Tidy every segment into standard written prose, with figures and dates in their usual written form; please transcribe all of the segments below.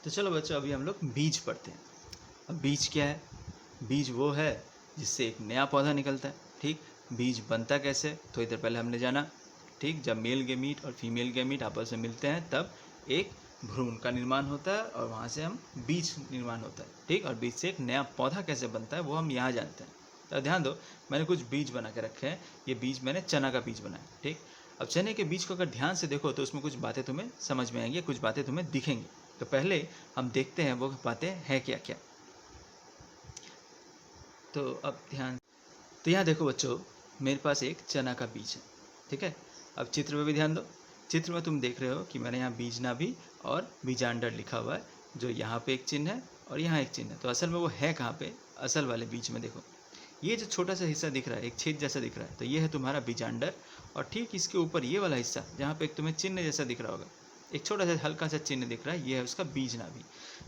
तो चलो बच्चों, अभी हम लोग बीज पढ़ते हैं। अब बीज क्या है? बीज वो है जिससे एक नया पौधा निकलता है। ठीक, बीज बनता कैसे? थोड़ी देर पहले हमने जाना। ठीक, जब मेल गेमीट और फीमेल गेमीट आपस में मिलते हैं तब एक भ्रूण का निर्माण होता है और वहाँ से हम बीज निर्माण होता है। ठीक, और बीज से एक नया पौधा कैसे बनता है वो हम यहाँ जानते हैं। तो ध्यान दो, मैंने कुछ बीज बना के रखे हैं। ये बीज मैंने चना का बीज बनाया। ठीक, अब चने के बीज को अगर ध्यान से देखो तो उसमें कुछ बातें तुम्हें समझ में आएंगी, कुछ बातें तुम्हें दिखेंगी। तो पहले हम देखते हैं वो बातें हैं क्या क्या। तो अब ध्यान, तो यहाँ देखो बच्चों, मेरे पास एक चना का बीज है। ठीक है, अब चित्र में भी ध्यान दो। चित्र में तुम देख रहे हो कि मैंने यहाँ बीज नाभि और बीजांडर लिखा हुआ है, जो यहाँ पे एक चिन्ह है और यहाँ एक चिन्ह है। तो असल में वो है कहाँ पे? असल वाले बीज में देखो, ये जो छोटा सा हिस्सा दिख रहा है, एक छेद जैसा दिख रहा है, तो ये है तुम्हारा बीजांडर। और ठीक इसके ऊपर ये वाला हिस्सा जहाँ पे एक तुम्हें चिन्ह जैसा दिख रहा होगा, एक छोटा सा हल्का सा चिन्ह दिख रहा है, ये है उसका बीज नाभि।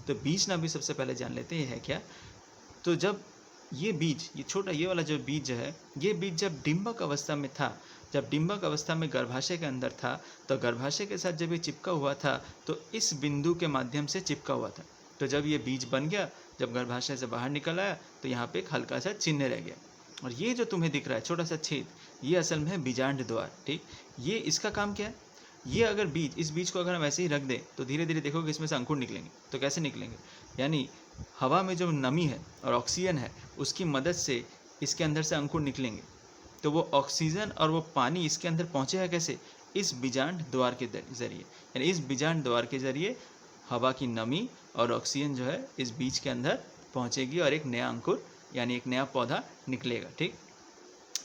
तो बीज नाभि सबसे पहले जान लेते हैं ये है क्या। तो जब ये बीज, ये छोटा ये वाला जो बीज है, ये बीज जब डिंबक अवस्था में था, जब डिंबक अवस्था में गर्भाशय के अंदर था, तो गर्भाशय के साथ जब ये चिपका हुआ था तो इस बिंदु के माध्यम से चिपका हुआ था। तो जब ये बीज बन गया, जब गर्भाशय से बाहर निकल आया, तो यहाँ पे एक हल्का सा चिन्ह रह गया। और ये जो तुम्हें दिख रहा है छोटा सा छेद, ये असल में है बीजांड द्वार। ठीक, ये इसका काम क्या है? ये अगर बीज, इस बीज को अगर हम ऐसे ही रख दें तो धीरे धीरे देखोगे इसमें से अंकुर निकलेंगे। तो कैसे निकलेंगे? यानी हवा में जो नमी है और ऑक्सीजन है, उसकी मदद से इसके अंदर से अंकुर निकलेंगे। तो वो ऑक्सीजन और वो पानी इसके अंदर पहुँचेगा कैसे? इस बीजांड द्वार के जरिए। यानी इस बीजांड द्वार के जरिए हवा की नमी और ऑक्सीजन जो है इस बीज के अंदर पहुँचेगी और एक नया अंकुर यानी एक नया पौधा निकलेगा। ठीक,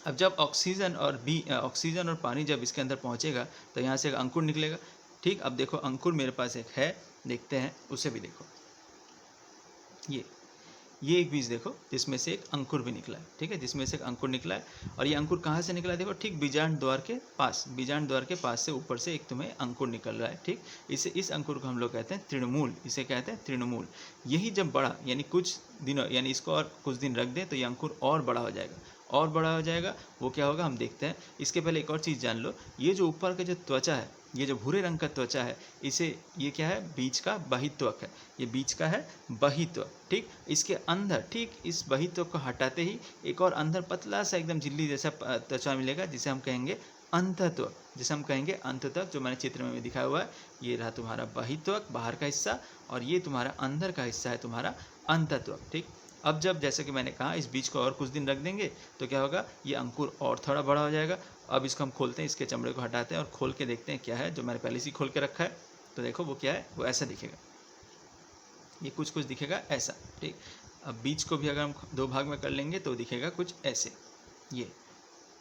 अब जब ऑक्सीजन और पानी जब इसके अंदर पहुंचेगा तो यहाँ से एक अंकुर निकलेगा। ठीक, अब देखो अंकुर मेरे पास एक है, देखते हैं उसे भी। देखो ये एक बीज देखो जिसमें से एक अंकुर भी निकला है। ठीक है, जिसमें से एक अंकुर निकला है। और ये अंकुर कहाँ से निकला है? देखो ठीक बीजांड द्वार के पास, बीजांड द्वार के पास से ऊपर से एक तुम्हें अंकुर निकल रहा है। ठीक, इस अंकुर को हम लोग कहते हैं तृणमूल, इसे कहते हैं तृणमूल। यही जब बड़ा, यानी कुछ दिनों, यानी इसको और कुछ दिन रख दें तो ये अंकुर और बड़ा हो जाएगा, और बड़ा हो जाएगा। वो क्या होगा हम देखते हैं। इसके पहले एक और चीज़ जान लो, ये जो ऊपर का जो त्वचा है, ये जो भूरे रंग का त्वचा है, इसे, ये क्या है? बीज का बहित्वक है। ये बीज का है बहित्वक। ठीक, इसके अंदर, ठीक इस बहित्वक को हटाते ही एक और अंदर पतला सा एकदम झिल्ली जैसा त्वचा मिलेगा, जिसे हम कहेंगे अंतत्वक, जिसे हम कहेंगे अंतत्वक, जो मैंने चित्र में भी दिखाया हुआ है। ये रहा तुम्हारा बहित्वक, बाहर का हिस्सा, और ये तुम्हारा अंदर का हिस्सा है तुम्हारा अंतत्वक। ठीक, अब जब, जैसे कि मैंने कहा, इस बीज को और कुछ दिन रख देंगे तो क्या होगा? ये अंकुर और थोड़ा बड़ा हो जाएगा। अब इसको हम खोलते हैं, इसके चमड़े को हटाते हैं और खोल के देखते हैं क्या है, जो मैंने पहले से खोल के रखा है। तो देखो वो क्या है, वो ऐसा दिखेगा, ये कुछ कुछ दिखेगा ऐसा। ठीक, अब बीज को भी अगर हम दो भाग में कर लेंगे तो दिखेगा कुछ ऐसे। ये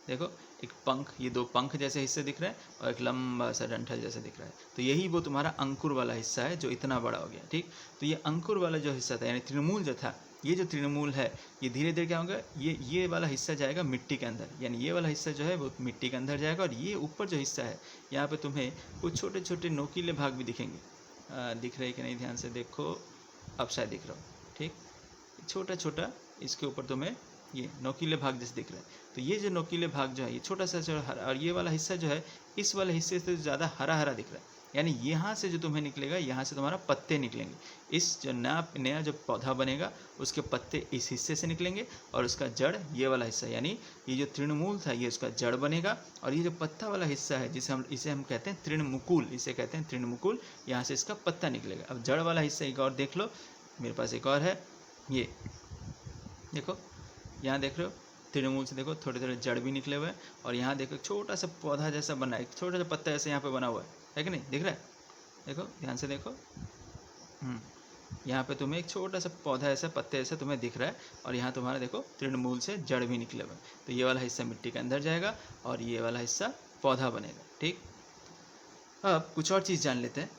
देखो एक पंख, ये दो पंख जैसे हिस्से दिख रहे हैं और एक लंबा सा डंठल जैसा दिख रहा है। तो यही वो तुम्हारा अंकुर वाला हिस्सा है जो इतना बड़ा हो गया। ठीक, तो ये अंकुर वाला जो हिस्सा था, यानी तृणमूल जो था, ये जो तृणमूल है, ये धीरे धीरे क्या होगा, ये वाला हिस्सा जाएगा मिट्टी के अंदर। यानी ये वाला हिस्सा जो है वो मिट्टी के अंदर जाएगा। और ये ऊपर जो हिस्सा है, यहाँ पे तुम्हें कुछ छोटे छोटे नोकीले भाग भी दिखेंगे। दिख रहे कि नहीं? ध्यान से देखो, अब शायद दिख रहा हो। ठीक, छोटा छोटा इसके ऊपर तुम्हें ये नोकीले भाग जैसे दिख रहा है। तो ये जो नोकीले भाग जो है, ये छोटा सा जो हरा, और ये वाला हिस्सा जो है, इस वाले हिस्से से ज़्यादा हरा हरा दिख रहा है। यानी यहाँ से जो तुम्हें निकलेगा, यहाँ से तुम्हारा पत्ते निकलेंगे। इस जो नया जो पौधा बनेगा, उसके पत्ते इस हिस्से से निकलेंगे और उसका जड़ ये वाला हिस्सा, यानी ये जो तृणमूल था, ये उसका जड़ बनेगा। और ये जो पत्ता वाला हिस्सा है, इसे हम कहते हैं तृणमुकुल, इसे कहते हैं तृणमुकुल। यहाँ से इसका पत्ता निकलेगा। अब जड़ वाला हिस्सा एक और देख लो, मेरे पास एक और है। ये देखो, यहाँ देख रहे हो, तृणमूल से देखो थोड़े थोड़े जड़ भी निकले हुए हैं। और यहाँ देखो छोटा सा पौधा जैसा बना है, छोटा सा पत्ता ऐसे यहाँ पे बना हुआ है कि नहीं? दिख रहा है? देखो ध्यान से देखो, यहाँ पे तुम्हें एक छोटा सा पौधा ऐसा, पत्ते ऐसा तुम्हें दिख रहा है। और यहाँ तुम्हारा देखो तृणमूल से जड़ भी निकले हुए हैं। तो ये वाला हिस्सा मिट्टी के अंदर जाएगा और ये वाला हिस्सा पौधा बनेगा। ठीक, अब कुछ और चीज़ जान लेते हैं।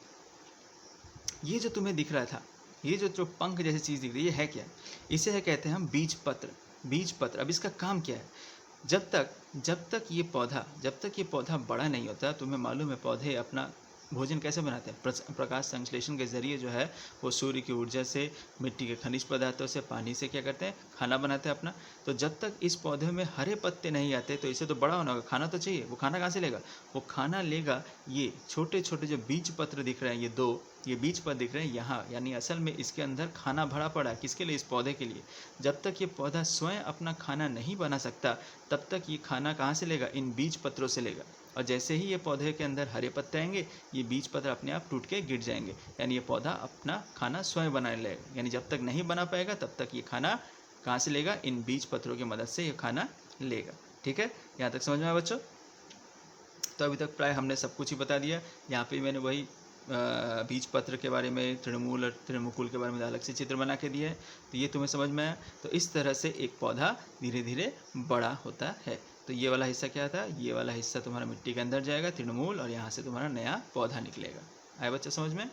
ये जो तुम्हें दिख रहा था, ये जो पंख जैसी चीज़ दिख रही है, ये है क्या? इसे है कहते हैं हम बीज पत्र। बीज पत्र, अब इसका काम क्या है? जब तक ये पौधा बड़ा नहीं होता, तुम्हें मालूम है पौधे अपना भोजन कैसे बनाते हैं? प्रकाश संश्लेषण के जरिए जो है वो सूर्य की ऊर्जा से, मिट्टी के खनिज पदार्थों से, पानी से क्या करते हैं? खाना बनाते हैं अपना। तो जब तक इस पौधे में हरे पत्ते नहीं आते तो इसे तो बड़ा होना होगा, खाना तो चाहिए। वो खाना कहाँ से लेगा? वो खाना लेगा ये छोटे छोटे जो बीज पत्र दिख रहे हैं, ये दो, ये बीज पत्र दिख रहे हैं यहाँ, यानी असल में इसके अंदर खाना भरा पड़ा है। किसके लिए? इस पौधे के लिए। जब तक ये पौधा स्वयं अपना खाना नहीं बना सकता, तब तक ये खाना कहाँ से लेगा? इन बीज पत्रों से लेगा। और जैसे ही ये पौधे के अंदर हरे पत्ते आएंगे, ये बीज पत्र अपने आप टूट के गिर जाएंगे, यानी ये पौधा अपना खाना स्वयं बनाने लगेगा। यानी जब तक नहीं बना पाएगा, तब तक ये खाना कहाँ से लेगा? इन बीज पत्रों की मदद से ये खाना लेगा। ठीक है, यहाँ तक समझ में आया बच्चों? तो अभी तक प्राय हमने सब कुछ ही बता दिया। यहाँ पे मैंने वही बीज पत्र के बारे में, तृणमूल और तृणमुकुल के बारे में अलग से चित्र बना के दिए हैं, तो ये तुम्हें समझ में आया। तो इस तरह से एक पौधा धीरे धीरे बड़ा होता है। तो ये वाला हिस्सा क्या था? ये वाला हिस्सा तुम्हारा मिट्टी के अंदर जाएगा, तृणमूल, और यहाँ से तुम्हारा नया पौधा निकलेगा। आया बच्चा समझ में?